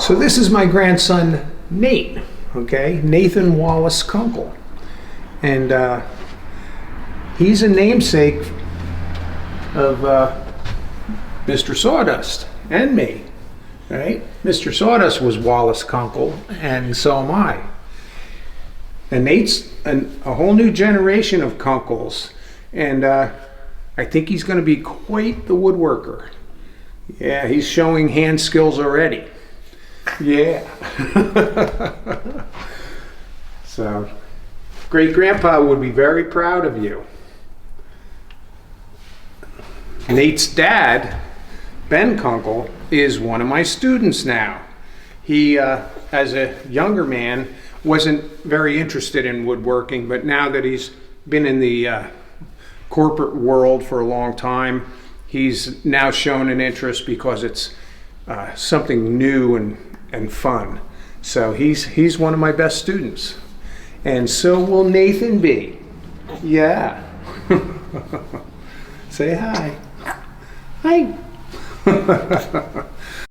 So this is my grandson, Nate, okay? Nathan Wallace Kunkel. And he's a namesake of Mr. Sawdust and me, right? Mr. Sawdust was Wallace Kunkel, and so am I. And Nate's a whole new generation of Kunkels, and I think he's going to be quite the woodworker. Yeah, he's showing hand skills already. Yeah. So, great-grandpa would be very proud of you. Nate's dad, Ben Kunkel, is one of my students now. He, as a younger man, wasn't very interested in woodworking, but now that he's been in the corporate world for a long time, he's now shown an interest because it's something new and fun. So he's one of my best students. And so will Nathan be. Yeah. Say hi. Hi.